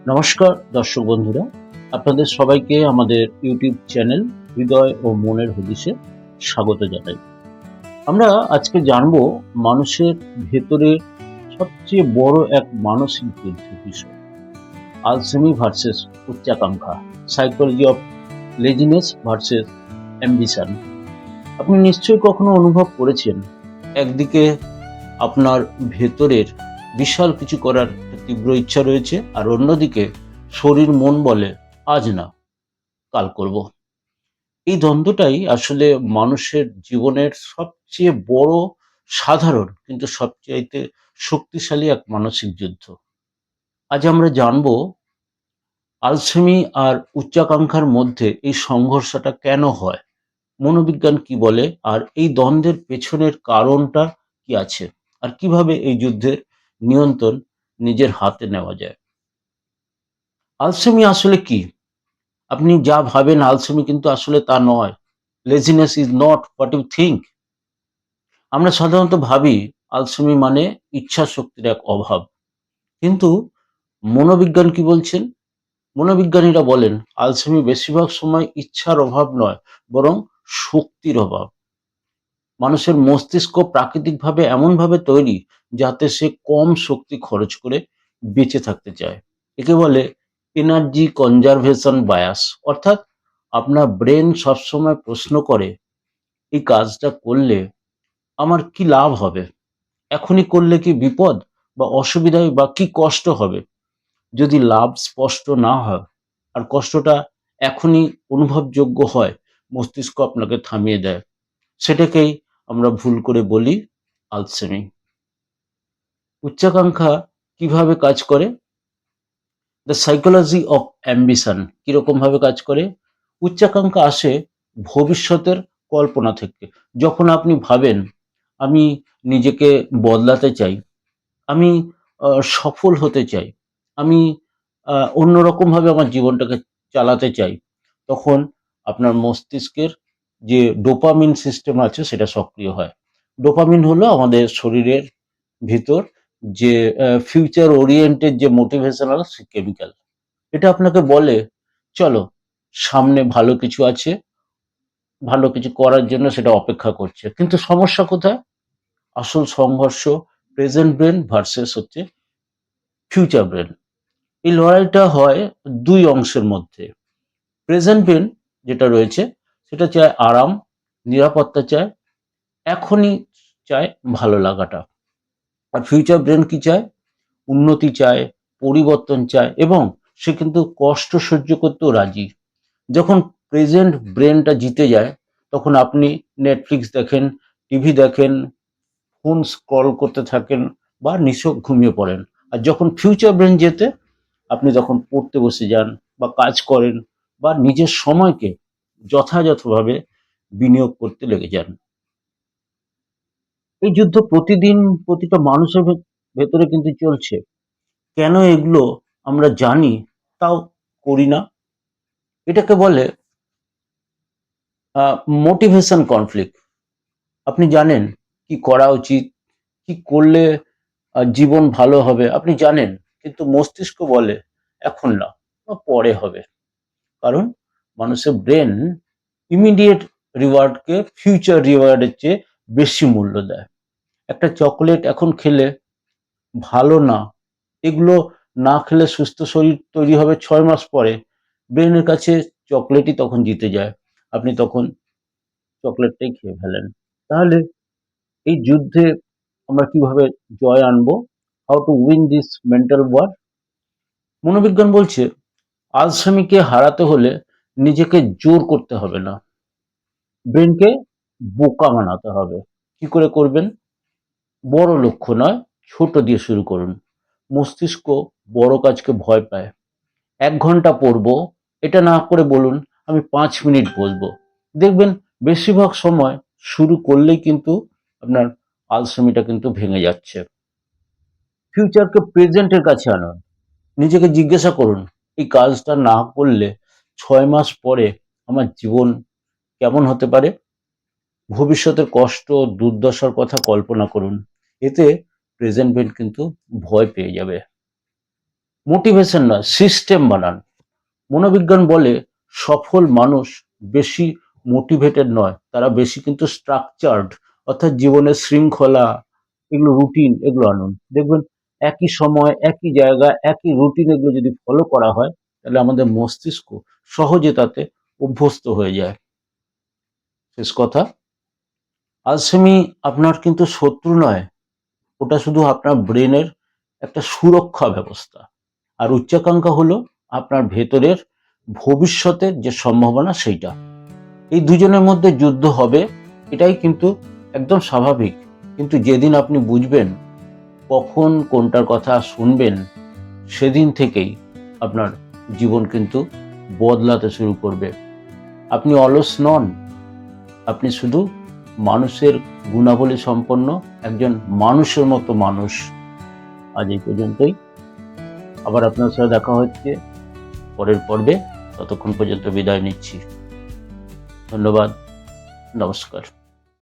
নমস্কার দর্শক বন্ধুরা, আপনাদের সবাইকে আমাদের ইউটিউব চ্যানেল হৃদয় ও মনের হদিশে স্বাগত জানাই। আমরা আজকে জানবো মানুষের ভেতরে সবচেয়ে বড় এক মানসিক যুদ্ধের বিষয়, আলসেমি ভার্সেস উচ্চাকাঙ্ক্ষা, psychology of laziness versus ambition. আপনি নিশ্চয়ই কখনো অনুভব করেছেন, একদিকে আপনার ভেতরের বিশাল কিছু করার তীব্র ইচ্ছা রয়েছে, আর অন্যদিকে শরীর মন বলে আজ না, কাল করব। এই দ্বন্দ্বটাই আসলে মানুষের জীবনের সবচেয়ে বড়, সাধারণ কিন্তু সবচাইতে শক্তিশালী এক মানসিক যুদ্ধ। আজ আমরা জানবো আলসেমি আর উচ্চাকাঙ্ক্ষার মধ্যে এই সংঘর্ষটা কেন হয়, মনোবিজ্ঞান কি বলে, আর এই দ্বন্দ্বের পেছনের কারণটা কি আছে, আর কিভাবে এই যুদ্ধের নিয়ন্ত্রণ নিজের হাতে নেওয়া যায়। আলসেমি আসলে কি? আপনি যা ভাবেন আলসেমি কিন্তু আসলে তা নয়। Laziness is not what you think. আমরা সাধারণত ভাবি আলসেমি মানে ইচ্ছা শক্তির এক অভাব, কিন্তু মনোবিজ্ঞান কি বলছেন? মনোবিজ্ঞানীরা বলেন আলসেমি বেশিরভাগ সময় ইচ্ছার অভাব নয়, বরং শক্তির অভাব। মানুষের মস্তিষ্ক প্রাকৃতিকভাবে এমনভাবে তৈরি যাতে সে কম শক্তি খরচ করে বেঁচে থাকতে চায়। একে বলে এনার্জি কনজারভেশন বায়াস। অর্থাৎ আপনার ব্রেন সবসময় প্রশ্ন করে, এই কাজটা করলে আমার কি লাভ হবে, এখনই করলে কি বিপদ বা অসুবিধায় বা কি কষ্ট হবে। যদি লাভ স্পষ্ট না হয় আর কষ্টটা এখনই অনুভবযোগ্য হয়, মস্তিষ্ক আপনাকে থামিয়ে দেয়। সেটাকেই আমরা ভুল করে বলি আলসেমি। উচ্চাকাঙ্ক্ষা কিভাবে কাজ করে? দ্য সাইকোলজি অফ অ্যাম্বিশন কিরকম ভাবে কাজ করে? উচ্চাকাঙ্ক্ষা আসে ভবিষ্যতের কল্পনা থেকে। যখন আপনি ভাবেন আমি নিজেকে বদলাতে চাই, আমি সফল হতে চাই, আমি অন্যরকম ভাবে আমার জীবনটাকে চালাতে চাই, তখন আপনার মস্তিষ্কের যে ডোপামিন সিস্টেম আছে সেটা সক্রিয় হয়। ডোপামিন হলো আমাদের শরীরের ভিতর যে ফিউচার ওরিয়েন্টেড যে মোটিভেশনাল কেমিক্যাল। এটা আপনাকে বলে চলো, সামনে ভালো কিছু আছে, ভালো কিছু করার জন্য সেটা অপেক্ষা করছে। কিন্তু সমস্যা কোথায়? আসল সংঘর্ষ প্রেজেন্ট ব্রেন ভার্সেস হচ্ছে ফিউচার ব্রেন। এই লড়াইটা হয় দুই অংশের মধ্যে। প্রেজেন্ট ব্রেন যেটা রয়েছে সেটা চায় আরাম, নিরাপত্তা চায়, এখনই চায় ভালো লাগাটা। আর ফিউচার ব্রেন কি চায়? উন্নতি চায়, পরিবর্তন চায়, এবং সে কিন্তু কষ্ট সহ্য করতেও রাজি। যখন প্রেজেন্ট ব্রেনটা জিতে যায়, তখন আপনি নেটফ্লিক্স দেখেন, টিভি দেখেন, ফোন স্ক্রল করতে থাকেন বা নিছক ঘুমিয়ে পড়েন। আর যখন ফিউচার ব্রেন জেতে, আপনি তখন পড়তে বসে যান বা কাজ করেন বা নিজের সময়কে যথাযথভাবে বিনিয়োগ করতে লেগে যান। এই যুদ্ধ প্রতিদিন প্রতিটা মানুষের ভেতরে কিন্তু চলছে। কেন এগুলো আমরা জানি, তাও করি না? এটাকে বলে মোটিভেশন কনফ্লিক্ট। আপনি জানেন কি করা উচিত, কি করলে জীবন ভালো হবে, আপনি জানেন, কিন্তু মস্তিষ্ক বলে এখন না, বা পরে হবে। কারণ মানুষের ব্রেন ইমিডিয়েট রিওয়ার্ডকে ফিউচার রিওয়ার্ডের চেয়ে বেশি মূল্য দেয়। একটা চকোলেট এখন খেলে ভালো না, এগুলো না খেলে সুস্থ শরীর তৈরি হবে 6 মাস পরে, ব্রেনের কাছে চকলেটই তখন জিতে যায়। আপনি তখন চকলেটটাই খেয়ে ফেলেন। তাহলে এই যুদ্ধে আমরা কিভাবে জয় আনবো? How to win this mental war? মনোবিজ্ঞান বলছে আলসেমিকে হারাতে হলে নিজেকে জোর করতে হবে না, ব্রেনকে বোকা বানাতে হবে। কি করে করবেন? বড় লক্ষ্য নয়, ছোট দিয়ে শুরু করুন। মস্তিষ্ক বড় কাজকে ভয় পায়। 1 ঘন্টা পড়বো, এটা না করে বলুন আমি 5 মিনিট বসবো। দেখবেন বেশিরভাগ সময় শুরু করলেই কিন্তু আপনার আলসেমিটা কিন্তু ভেঙে যাচ্ছে। ফিউচারকে প্রেজেন্টের কাছে আনুন। নিজেকে জিজ্ঞাসা করুন, এই কাজটা না করলে 6 মাস পরে আমার জীবন কেমন হতে পারে? ভবিষ্যতের কষ্ট, দুর্দশার কথা কল্পনা করুন। এতে প্রেজেন্ট ব্রেন কিন্তু ভয় পেয়ে যাবে। মোটিভেশন না, সিস্টেম বানান। মনোবিজ্ঞান বলে সফল মানুষ বেশি মোটিভেটেড নয়, তারা বেশি কিন্তু স্ট্রাকচার্ড, অর্থাৎ জীবনের শৃঙ্খলা, এগুলো রুটিন, এগুলো আনুন। দেখবেন একই সময়, একই জায়গা, একই রুটিন, এগুলো যদি ফলো করা হয় তাহলে আমাদের মস্তিষ্ক সহজে তাতে অভ্যস্ত হয়ে যায়। শেষ কথা, আলসেমি আপনার কিন্তু শত্রু নয়, ওটা শুধু আপনার ব্রেনের একটা সুরক্ষা ব্যবস্থা। আর উচ্চাকাঙ্ক্ষা হলো আপনার ভেতরের ভবিষ্যতের যে সম্ভাবনা সেইটা। এই দুজনের মধ্যে যুদ্ধ হবে, এটাই কিন্তু একদম স্বাভাবিক। কিন্তু যেদিন আপনি বুঝবেন কখন কোনটার কথা শুনবেন, সেদিন থেকেই আপনার জীবন কিন্তু বদলাতে শুরু করবে। আপনি অলস নন, আপনি শুধু মানুষের গুণাবলী সম্পন্ন একজন মানুষের মতো মানুষ। আজ এই পর্যন্তই, আবার আপনার সাথে দেখা হচ্ছে পরের পর্বে। ততক্ষণ পর্যন্ত বিদায় নিচ্ছি। ধন্যবাদ, নমস্কার।